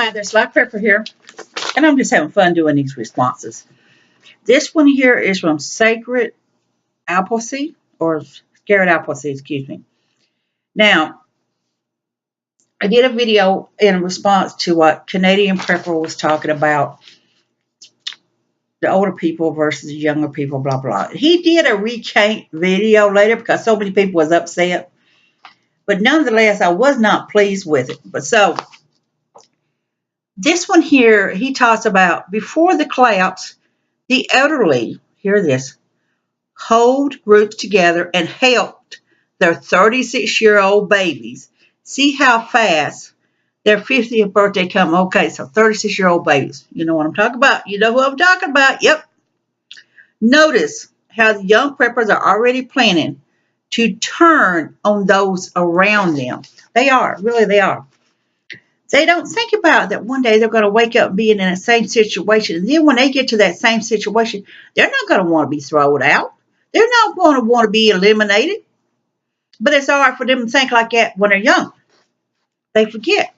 Hi, there's Life Prepper here, and I'm just having fun doing these responses. This one here is from Sacred Appleseed, or Scared Appleseed, excuse me. Now, I did a video in response to what Canadian Prepper was talking about, the older people versus the younger people, blah, blah. He did a recant video later because so many people was upset. But nonetheless, I was not pleased with it. But so, this one here, he talks about before the collapse, the elderly, hear this, hold groups together and helped their 36-year-old babies see how fast their 50th birthday come. Okay, so 36-year-old babies. You know what I'm talking about. You know who I'm talking about. Yep. Notice how the young preppers are already planning to turn on those around them. They are. Really, they are. They don't think about that one day they're going to wake up being in the same situation. And then when they get to that same situation, they're not going to want to be thrown out. They're not going to want to be eliminated. But it's hard for them to think like that when they're young. They forget.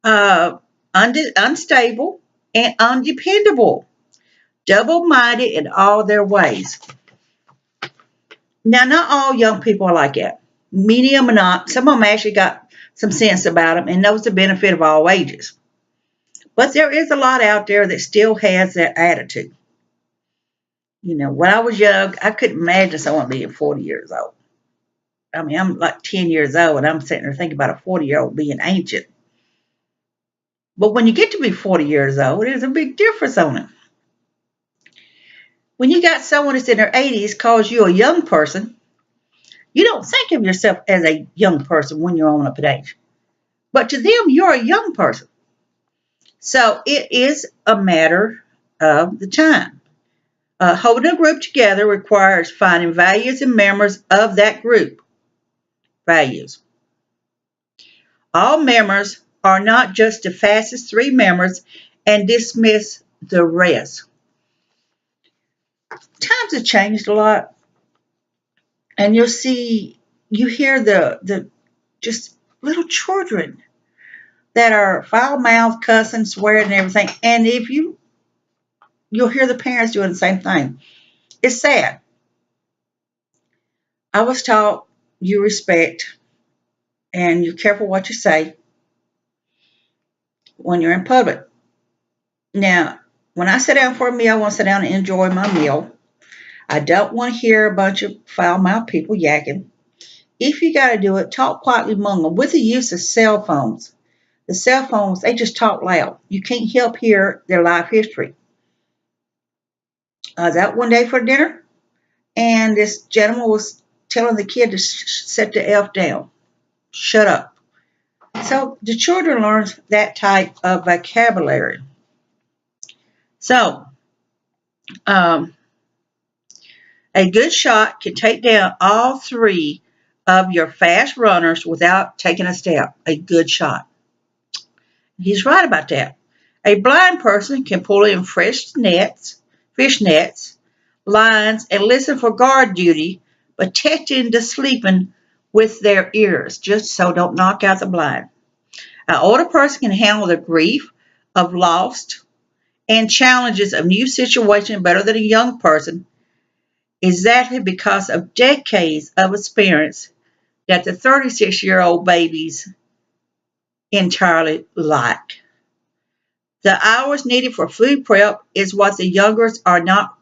Now, unstable and undependable. Double-minded in all their ways. Now, not all young people are like that. Many of them are not. Some of them actually got some sense about them and knows the benefit of all ages. But there is a lot out there that still has that attitude. You know, when I was young, I couldn't imagine someone being 40 years old. I mean, I'm like 10 years old, and I'm sitting there thinking about a 40-year-old being ancient. But when you get to be 40 years old, there's a big difference on it. When you got someone that's in their 80s calls you a young person, you don't think of yourself as a young person when you're on up in age. But to them, you're a young person. So it is a matter of the time. Holding a group together requires finding values and members of that group. Values. All members are not just the fastest 3 members and dismiss the rest. Times have changed a lot. And you'll see, you hear the just little children that are foul-mouthed, cussing, swearing, and everything. And if you'll hear the parents doing the same thing. It's sad. I was taught you respect and you're careful what you say when you're in public. Now, when I sit down for a meal, I want to sit down and enjoy my meal. I don't want to hear a bunch of foul-mouthed people yakking. If you got to do it, talk quietly among them with the use of cell phones. The cell phones, they just talk loud. You can't help hear their life history. I was out one day for dinner, and this gentleman was telling the kid to set the F down. Shut up. So the children learn that type of vocabulary. So, a good shot can take down all 3 of your fast runners without taking a step. A good shot. He's right about that. A blind person can pull in fish nets, lines, and listen for guard duty, protecting the sleeping with their ears, just so don't knock out the blind. An older person can handle the grief of loss and challenges of new situations better than a young person, exactly because of decades of experience that the 36-year-old babies entirely lack. The hours needed for food prep is what the youngers are not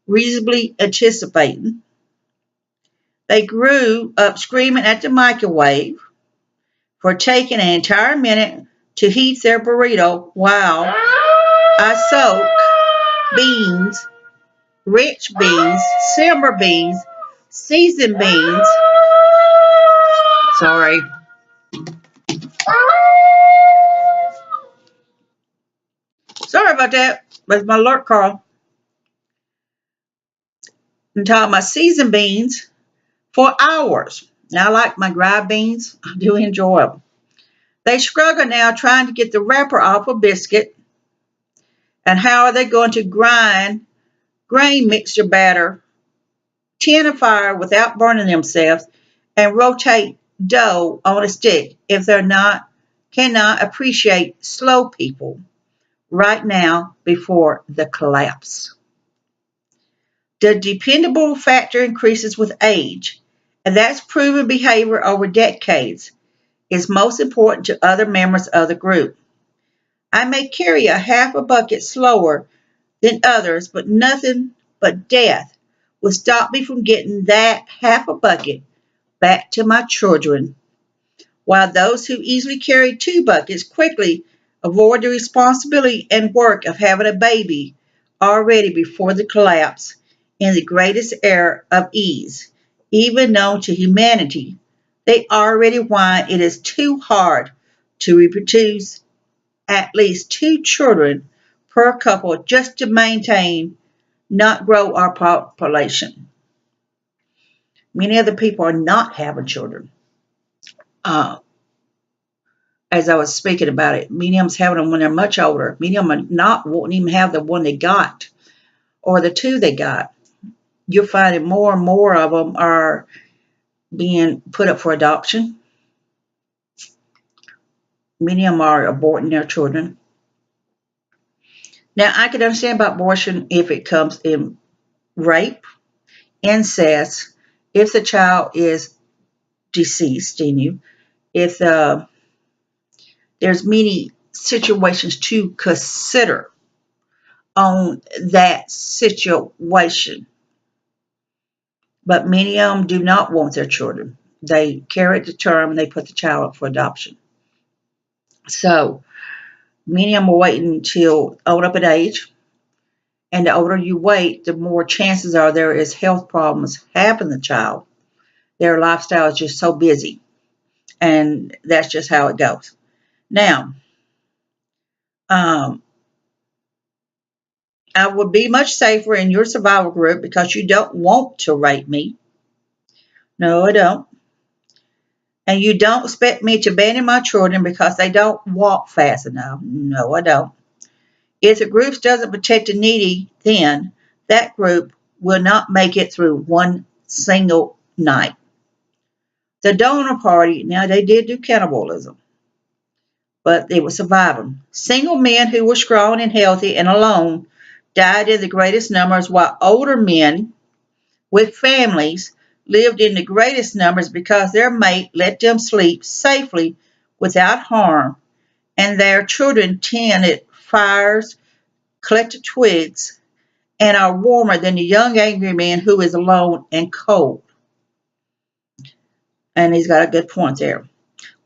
reasonably anticipating. They grew up screaming at the microwave for taking an entire minute to heat their burrito while I soak beans, rich beans, simmer beans, seasoned beans. Sorry. Sorry about that. That's my alert call. I'm talking about seasoned beans for hours. Now, I like my dry beans. I do enjoy them. They struggle now trying to get the wrapper off a biscuit. And how are they going to grind grain mixture batter, tin a fire without burning themselves, and rotate dough on a stick if they're not cannot appreciate slow people right now before the collapse. The dependable factor increases with age, and that's proven behavior over decades is most important to other members of the group. I may carry a half a bucket slower than others, but nothing but death will stop me from getting that half a bucket back to my children, while those who easily carry 2 buckets quickly avoid the responsibility and work of having a baby already before the collapse in the greatest era of ease, even known to humanity. They already whine it is too hard to reproduce at least 2 children per couple just to maintain, not grow our population. Many other people are not having children. Uh, as I was speaking about it, many of them's having them when they're much older. Many of them are not won't even have the one they got or the 2 they got. You're finding more and more of them are being put up for adoption. Many of them are aborting their children. Now, I can understand about abortion if it comes in rape, incest, if the child is deceased in you, if there's many situations to consider on that situation. But many of them do not want their children. They carry it to term and they put the child up for adoption. So many of them are waiting until old up in age. And the older you wait, the more chances are there is health problems happen to the child. Their lifestyle is just so busy. And that's just how it goes. Now, I would be much safer in your survival group because you don't want to rape me. No, I don't. And you don't expect me to abandon my children because they don't walk fast enough. No, I don't. If the group doesn't protect the needy, then that group will not make it through one single night. The donor party, now they did do cannibalism, but they were surviving. Single men who were strong and healthy and alone died in the greatest numbers, while older men with families lived in the greatest numbers because their mate let them sleep safely without harm, and their children tended fires, collected twigs, and are warmer than the young angry man who is alone and cold. And he's got a good point there.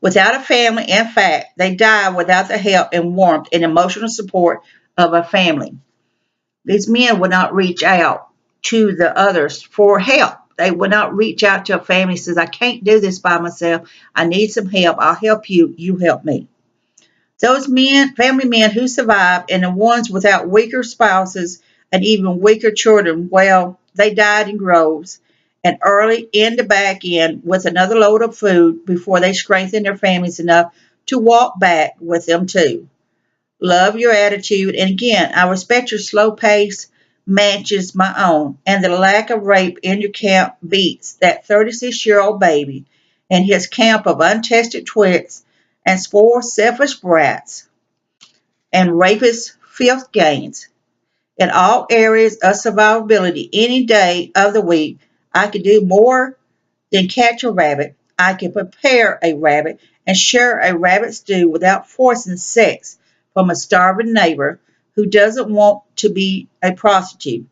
Without a family, in fact, they die without the help and warmth and emotional support of a family. These men would not reach out to the others for help. They would not reach out to a family and says, I can't do this by myself. I need some help. I'll help you. You help me. Those men, family men who survived, and the ones without weaker spouses and even weaker children, well, they died in groves and early in the back end with another load of food before they strengthened their families enough to walk back with them too. Love your attitude, and again, I respect your slow pace matches my own, and the lack of rape in your camp beats that 36-year-old baby and his camp of untested twits and spoiled selfish brats and rapist filth gains. In all areas of survivability, any day of the week, I could do more than catch a rabbit. I can prepare a rabbit and share a rabbit stew without forcing sex from a starving neighbor who doesn't want to be a prostitute,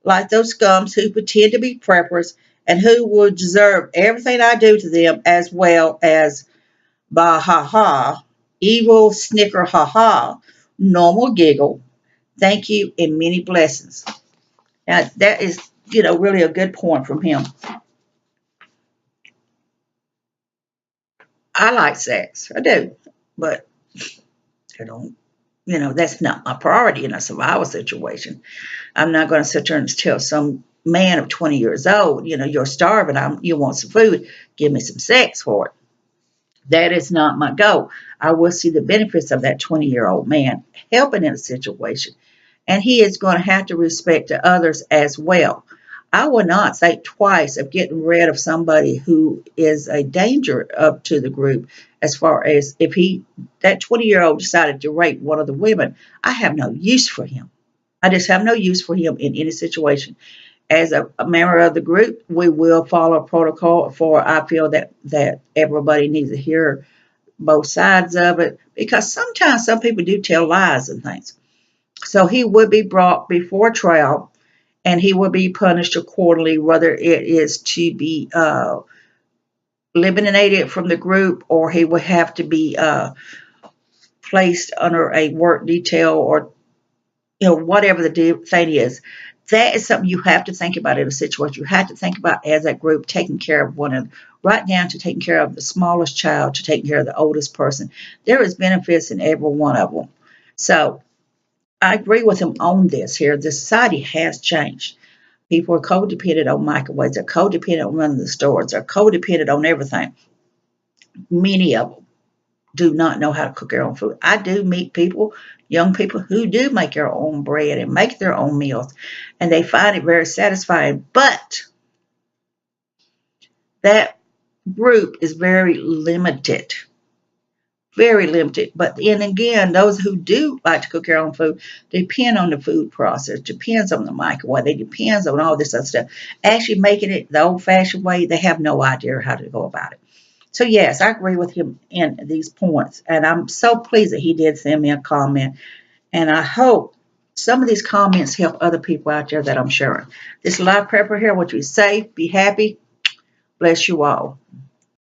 like those scums who pretend to be preppers and who will deserve everything I do to them as well as bah ha ha, evil snicker ha ha, normal giggle, thank you, and many blessings. Now, that is, really a good point from him. I like sex. I do. But I don't, that's not my priority in a survival situation. I'm not going to sit there and tell some man of 20 years old, you're starving, you want some food, give me some sex for it. That is not my goal. I will see the benefits of that 20-year-old man helping in a situation. And he is going to have to respect the others as well. I would not think twice of getting rid of somebody who is a danger up to the group. As far as if that 20-year-old decided to rape one of the women, I have no use for him. I just have no use for him in any situation. As a member of the group, we will follow protocol. For I feel that everybody needs to hear both sides of it, because sometimes some people do tell lies and things. So he would be brought before trial, and he will be punished accordingly, whether it is to be eliminated from the group, or he would have to be placed under a work detail, or whatever the thing is. That is something you have to think about in a situation. You have to think about, as a group, taking care of one another, right down to taking care of the smallest child to taking care of the oldest person. There is benefits in every one of them. So I agree with him on this here. The society has changed. People are codependent on microwaves. They're codependent on running the stores. They're codependent on everything. Many of them do not know how to cook their own food. I do meet people, young people, who do make their own bread and make their own meals, and they find it very satisfying. But that group is very limited. Very limited. But then again, those who do like to cook their own food depend on the food process, depends on the microwave, they depends on all this other stuff. Actually making it the old-fashioned way, they have no idea how to go about it. So yes, I agree with him in these points, and I'm so pleased that he did send me a comment, and I hope some of these comments help other people out there that I'm sharing. This live prepper here, what you say, be happy, bless you all.